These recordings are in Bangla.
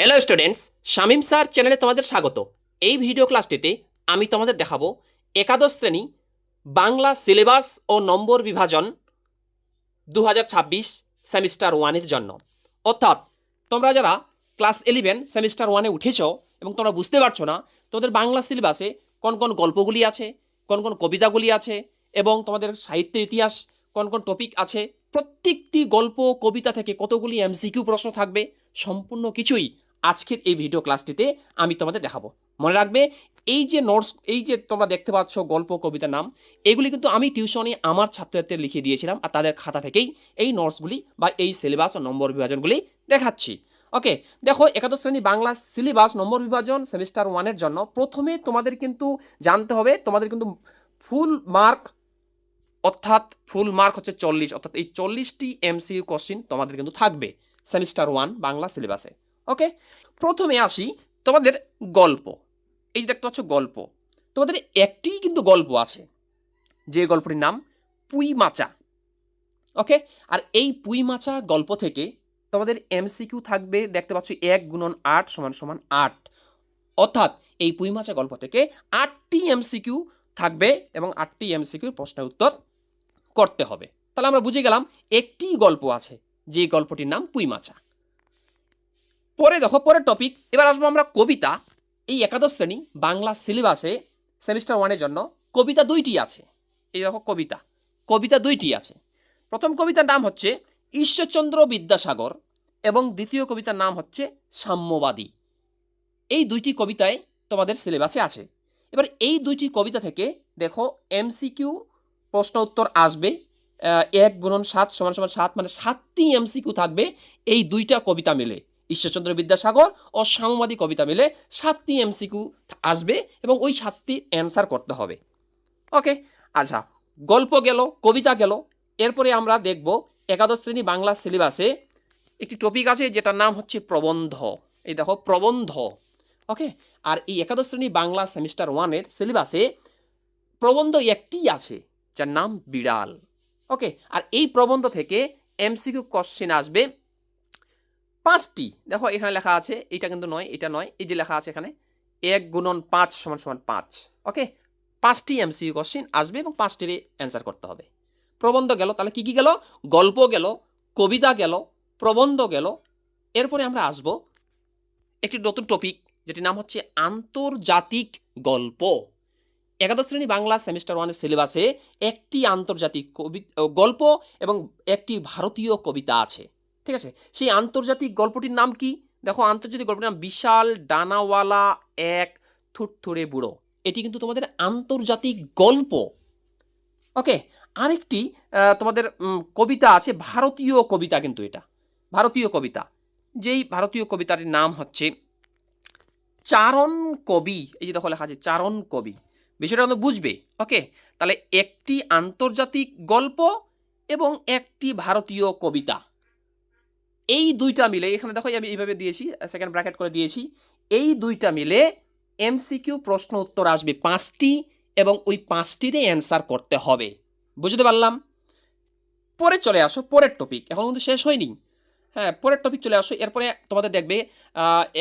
হ্যালো স্টুডেন্টস, শামীম স্যার চ্যানেলে তোমাদের স্বাগত। এই ভিডিও ক্লাসটিতে আমি তোমাদের দেখাবো একাদশ শ্রেণী বাংলা সিলেবাস ও নম্বর বিভাজন 2026 সেমিস্টার 1-এর জন্য। অর্থাৎ তোমরা যারা ক্লাস 11 সেমিস্টার 1-এ উঠেছ এবং তোমরা বুঝতে পারছো না তোমাদের বাংলা সিলেবাসে কোন কোন গল্পগুলি আছে, কোন কোন কবিতাগুলি আছে এবং তোমাদের সাহিত্যের ইতিহাস কোন কোন টপিক আছে, প্রত্যেকটি গল্প কবিতা থেকে কতগুলি এমসিকিউ প্রশ্ন থাকবে, সম্পূর্ণ কিছুই আজকের এই ভিডিও ক্লাসটিতে আমি তোমাদের দেখাবো। মনে রাখবে, এই যে নোটস, এই যে তোমরা দেখতে পাচ্ছ গল্প কবিতার নাম, এগুলি কিন্তু আমি টিউশনে আমার ছাত্রছাত্রীদের লিখে দিয়েছিলাম আর তাদের খাতা থেকেই এই নোটসগুলি বা এই সিলেবাস ও নম্বর বিভাজনগুলি দেখাচ্ছি। ওকে, দেখো একাদশ শ্রেণী বাংলা সিলেবাস নম্বর বিভাজন সেমিস্টার 1-এর জন্য প্রথমে তোমাদের কিন্তু জানতে হবে, তোমাদের কিন্তু ফুল মার্ক হচ্ছে 40, অর্থাৎ এই 40টি এমসিকিউ কোশ্চিন তোমাদের কিন্তু থাকবে সেমিস্টার 1 বাংলা সিলেবাসে। ওকে, প্রথমে আসি তোমাদের গল্প। এই যে দেখতে পাচ্ছ গল্প, তোমাদের একটি কিন্তু গল্প আছে, যে গল্পটির নাম পুঁই মাচা। ওকে, আর এই পুঁই মাচা গল্প থেকে তোমাদের এমসিকিউ থাকবে, দেখতে পাচ্ছ 1 × 8 = 8, অর্থাৎ এই পুঁই মাচা গল্প থেকে 8টি এমসিকিউ থাকবে এবং 8টি এমসিকিউ প্রশ্নের উত্তর করতে হবে। তাহলে আমরা বুঝে গেলাম একটি গল্প আছে, যে গল্পটির নাম পুঁই মাচা। পরে দেখো পরের টপিক, এবার আসবো আমরা কবিতা। এই একাদশ শ্রেণী বাংলা সিলেবাসে সেমিস্টার 1-এর জন্য কবিতা 2টি আছে। এই দেখো কবিতা 2টি আছে। প্রথম কবিতার নাম হচ্ছে ঈশ্বরচন্দ্র বিদ্যাসাগর এবং দ্বিতীয় কবিতার নাম হচ্ছে সাম্যবাদী। এই 2টি কবিতায় তোমাদের সিলেবাসে আছে। এবার এই 2টি কবিতা থেকে দেখো এমসিকিউ প্রশ্ন উত্তর আসবে। 1 × 7 = 7, মানে 7টি এমসিকিউ থাকবে এই 2টা কবিতা মিলে। ঈশ্বরচন্দ্র বিদ্যাসাগর ও সাম্যবাদী কবিতা মিলে 7টি এমসিকিউ আসবে এবং ওই 7টির অ্যান্সার করতে হবে। ওকে, আচ্ছা, গল্প গেল, কবিতা গেল। এরপরে আমরা দেখব একাদশ শ্রেণী বাংলা সিলেবাসে একটি টপিক আছে যেটার নাম হচ্ছে প্রবন্ধ। এই দেখো প্রবন্ধ। ওকে, আর এই একাদশ শ্রেণী বাংলা সেমিস্টার 1-এর সিলেবাসে প্রবন্ধ একটি আছে, যার নাম বিড়াল। ওকে, আর এই প্রবন্ধ থেকে এমসিকিউ কোশ্চেন আসবে 5টি। দেখো এখানে লেখা আছে, এটা কিন্তু নয়, এটা নয়, এই যে লেখা আছে এখানে 1 × 5 = 5। ওকে, 5টি এমসিকিউ কোশ্চেন আসবে এবং 5টির অ্যান্সার করতে হবে। প্রবন্ধ গেল, তাহলে কি কি গেল? গল্প গেল, কবিতা গেল, প্রবন্ধ গেল। এরপরে আমরা আসব একটি নতুন টপিক, যেটির নাম হচ্ছে আন্তর্জাতিক গল্প। একাদশ শ্রেণী বাংলা সেমিস্টার 1-এর সিলেবাসে একটি আন্তর্জাতিক গল্প এবং একটি ভারতীয় কবিতা আছে। ঠিক আছে, সেই আন্তর্জাতিক গল্পটির নাম কি? দেখো আন্তর্জাতিক গল্পটির নাম বিশাল ডানাওয়ালা এক থুরথুরে বুড়ো। এটি কিন্তু তোমাদের আন্তর্জাতিক গল্প। ওকে, আরেকটি তোমাদের কবিতা আছে, ভারতীয় কবিতা, কিন্তু এটা ভারতীয় কবিতা। যেই ভারতীয় কবিতাটির নাম হচ্ছে চারণ কবি। এই যে দেখো লেখা আছে চারণ কবি, বিষয়টা কিন্তু বুঝবে। ওকে, তাহলে একটি আন্তর্জাতিক গল্প এবং একটি ভারতীয় কবিতা, এই 2টা মিলে, এখানে দেখো আমি এইভাবে দিয়েছি, সেকেন্ড ব্র্যাকেট করে দিয়েছি, এই 2টা মিলে এমসিকিউ প্রশ্ন উত্তর আসবে 5টি এবং ওই 5টিরই অ্যান্সার করতে হবে। বুঝতে পারলাম? পরে চলে আসো পরের টপিক, এখন কিন্তু শেষ হয়নি। হ্যাঁ, পরের টপিক চলে আসো। এরপরে তোমাদের দেখবে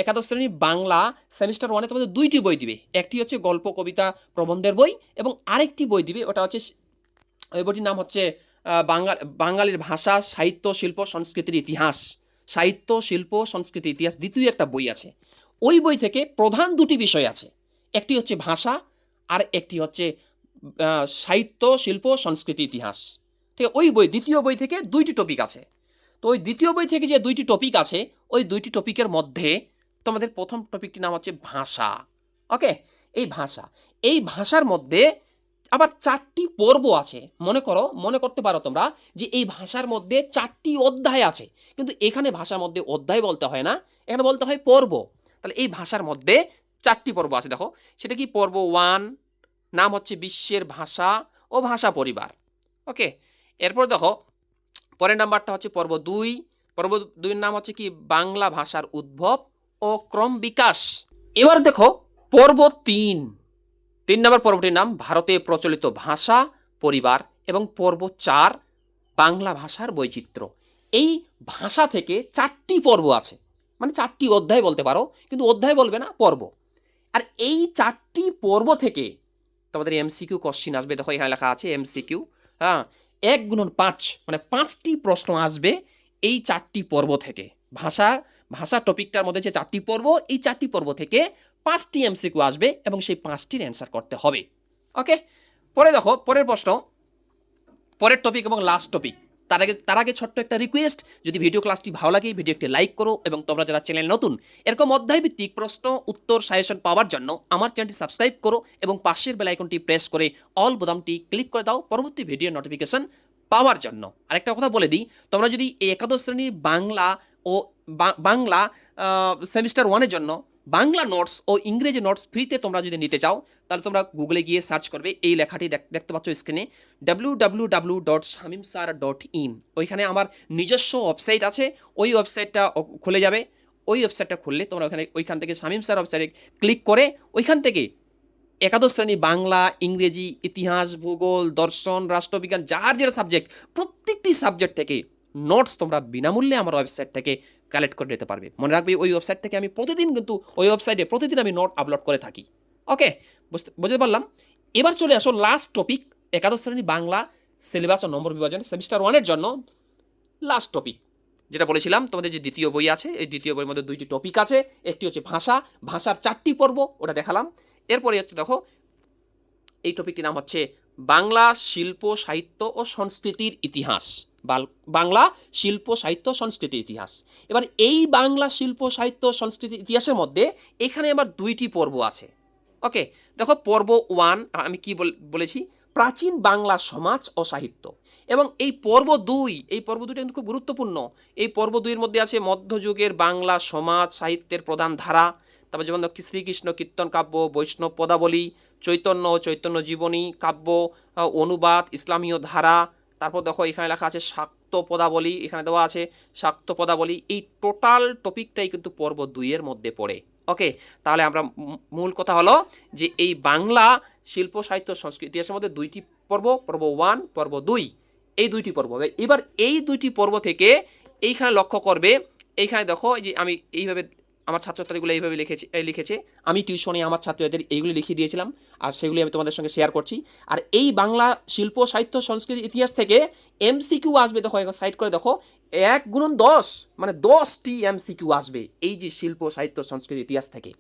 একাদশ শ্রেণী বাংলা সেমিস্টার 1-এ তোমাদের 2টি বই দিবে। একটি হচ্ছে গল্প কবিতা প্রবন্ধের বই এবং আরেকটি বই দিবে, ওটা হচ্ছে, ওই বইটির নাম হচ্ছে বাঙালির ভাষা সাহিত্য শিল্প সংস্কৃতির ইতিহাস। সাহিত্য শিল্প সংস্কৃতি ইতিহাস দ্বিতীয় একটা বই আছে। ওই বই থেকে প্রধান 2টি বিষয় আছে, একটি হচ্ছে ভাষা আর একটি হচ্ছে সাহিত্য শিল্প সংস্কৃতি ইতিহাস। ঠিক আছে, ওই বই দ্বিতীয় বই থেকে 2টি টপিক আছে। তো ওই দ্বিতীয় বই থেকে যে 2টি টপিক আছে, ওই 2টি টপিকের মধ্যে তোমাদের প্রথম টপিকটির নাম হচ্ছে ভাষা। ওকে, এই ভাষার মধ্যে আবার 4টি পর্ব আছে। মনে করতে পারো তোমরা যে এই ভাষার মধ্যে 4টি অধ্যায় আছে, কিন্তু এখানে ভাষার মধ্যে অধ্যায় বলতে হয় না, এখানে বলতে হয় পর্ব। তাহলে এই ভাষার মধ্যে 4টি পর্ব আছে। দেখো সেটা কি? পর্ব 1 নাম হচ্ছে বিশ্বের ভাষা ও ভাষা পরিবার। ওকে, এরপর দেখো পরের নাম্বারটা হচ্ছে পর্ব 2। পর্ব 2-এর নাম হচ্ছে কি? বাংলা ভাষার উদ্ভব ও ক্রম বিকাশ। এবার দেখো পর্ব 3 নম্বর পর্বটির নাম ভারতে প্রচলিত ভাষা পরিবার এবং পর্ব 4 বাংলা ভাষার বৈচিত্র্য। এই ভাষা থেকে 4টি পর্ব আছে, মানে 4টি অধ্যায় বলতে পারো, কিন্তু অধ্যায় বলবে না, পর্ব। আর এই 4টি পর্ব থেকে তোমাদের এমসিকিউ কোশ্চিন আসবে। দেখো এখানে লেখা আছে এমসিকিউ, হ্যাঁ, 1 × 5 মানে 5টি প্রশ্ন আসবে এই 4টি পর্ব থেকে। ভাষা টপিকটার মধ্যে যে 4টি পর্ব, এই 4টি পর্ব থেকে 5টি এমসিকিউ আসবে এবং সেই 5টির অ্যান্সার করতে হবে। ওকে, পরে দেখো পরের প্রশ্ন, পরের টপিক এবং লাস্ট টপিক। তার আগে ছোট্ট একটা রিকোয়েস্ট, যদি ভিডিও ক্লাসটি ভালো লাগে ভিডিও একটি লাইক করো, এবং তোমরা যারা চ্যানেল নতুন এরকম অধ্যায়ভিত্তিক প্রশ্ন উত্তর সাজেশন পাওয়ার জন্য আমার চ্যানেলটি সাবস্ক্রাইব করো এবং পাশের বেল আইকনটি প্রেস করে অল বোতামটি ক্লিক করে দাও পরবর্তী ভিডিও নোটিফিকেশন পাওয়ার জন্য। আরেকটা কথা বলে দিই, তোমরা যদি এই একাদশ শ্রেণীর বাংলা ও বাংলা সেমিস্টার 1-এর জন্য বাংলা নোটস ও ইংরেজি নোটস ফ্রিতে তোমরা যদি নিতে চাও, তাহলে তোমরা গুগলে গিয়ে সার্চ করবে, এই লেখাটি দেখতে পাচ্ছ স্ক্রিনে, www.shamimsir.in। ওইখানে আমার নিজস্ব ওয়েবসাইট আছে, ওই ওয়েবসাইটটা খুলে যাবে। ওই ওয়েবসাইটটা খুললে তোমরা ওইখান থেকে শামীম স্যার ওয়েবসাইটে ক্লিক করে ওইখান থেকে একাদশ শ্রেণী বাংলা, ইংরেজি, ইতিহাস, ভূগোল, দর্শন, রাষ্ট্রবিজ্ঞান, যার যেটা সাবজেক্ট, প্রত্যেকটি সাবজেক্ট থেকে নোটস তোমরা বিনামূল্যে আমার ওয়েবসাইট থেকে কালেক্ট করে নিতে পারবে। মনে রাখবে ওই ওয়েবসাইট থেকে আমি প্রতিদিন আমি নোট আপলোড করে থাকি। ওকে, বুঝতে পারলাম। এবার চলে আসো লাস্ট টপিক, একাদশ শ্রেণী বাংলা সিলেবাস ও নম্বর বিভাজন সেমিস্টার 1-এর জন্য লাস্ট টপিক। যেটা বলেছিলাম তোমাদের যে দ্বিতীয় বই আছে, এই দ্বিতীয় বইয়ের মধ্যে 2টি টপিক আছে। একটি হচ্ছে ভাষার 4টি পর্ব, ওটা দেখালাম। এরপরে হচ্ছে দেখো এই টপিকটির নাম হচ্ছে বাংলা শিল্প সাহিত্য ও সংস্কৃতির ইতিহাস। বাংলা শিল্প সাহিত্য সংস্কৃতির ইতিহাস। এবার এই বাংলা শিল্প সাহিত্য সংস্কৃতির ইতিহাসের মধ্যে এখানে আবার 2টি পর্ব আছে। ওকে, দেখো পর্ব 1 আমি কি বলেছি, প্রাচীন বাংলা সমাজ ও সাহিত্য। এবং এই পর্ব 2টা কিন্তু খুব গুরুত্বপূর্ণ। এই পর্ব 2-এর মধ্যে আছে মধ্যযুগের বাংলা সমাজ সাহিত্যের প্রধান ধারা, তারপর যেমন শ্রীকৃষ্ণ কীর্তন কাব্য, বৈষ্ণব পদাবলী, চৈতন্য ও চৈতন্য জীবনী কাব্য, অনুবাদ, ইসলামীয় ধারা। তারপর দেখো এখানে লেখা আছে শাক্ত পদাবলী, এখানে দেওয়া আছে শাক্ত পদাবলী। এই টোটাল টপিকটাই কিন্তু পর্ব 2-এর মধ্যে পড়ে। ওকে, তাহলে আমরা মূল কথা হলো যে এই বাংলা শিল্প সাহিত্য সংস্কৃতি ইতিহাসের মধ্যে 2টি পর্ব, পর্ব 1, পর্ব 2, এই 2টি পর্ব। এবার এই 2টি পর্ব থেকে এইখানে লক্ষ্য করবে, এইখানে দেখো যে আমি এইভাবে আমার ছাত্রছাত্রীগুলো এইভাবে লিখেছে, আমি টিউশনে আমার ছাত্রছাত্রীদের এইগুলি লিখিয়ে দিয়েছিলাম, আর সেগুলি আমি তোমাদের সঙ্গে শেয়ার করছি। আর এই বাংলা শিল্প সাহিত্য সংস্কৃতি ইতিহাস থেকে এমসিকিউ আসবে, দেখো সাইড করে দেখো 1 × 10 মানে 10টি এমসিকিউ আসবে এই যে শিল্প সাহিত্য সংস্কৃতি ইতিহাস থেকে।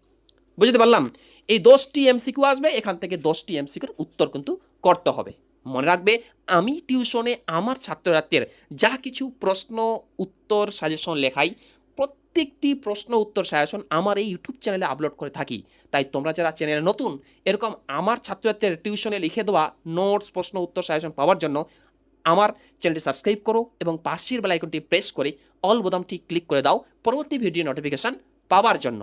বুঝতে পারলাম? এই 10টি এমসিকিউ আসবে, এখান থেকে 10টি এমসিকিউর উত্তর কিন্তু করতে হবে। মনে রাখবে, আমি টিউশনে আমার ছাত্রছাত্রীর যা কিছু প্রশ্ন উত্তর সাজেশন লেখাই, প্রত্যেকটি প্রশ্ন উত্তর সাজেশন আমার এই ইউটিউব চ্যানেলে আপলোড করে থাকি। তাই তোমরা যারা চ্যানেলে নতুন, এরকম আমার ছাত্রছাত্রীর টিউশনে লিখে দেওয়া নোটস, প্রশ্ন উত্তর সাজেশন পাওয়ার জন্য আমার চ্যানেলটি সাবস্ক্রাইব করো এবং পাশের বেল আইকনটি প্রেস করে অল বোতামটি ক্লিক করে দাও পরবর্তী ভিডিও নোটিফিকেশান পাওয়ার জন্য।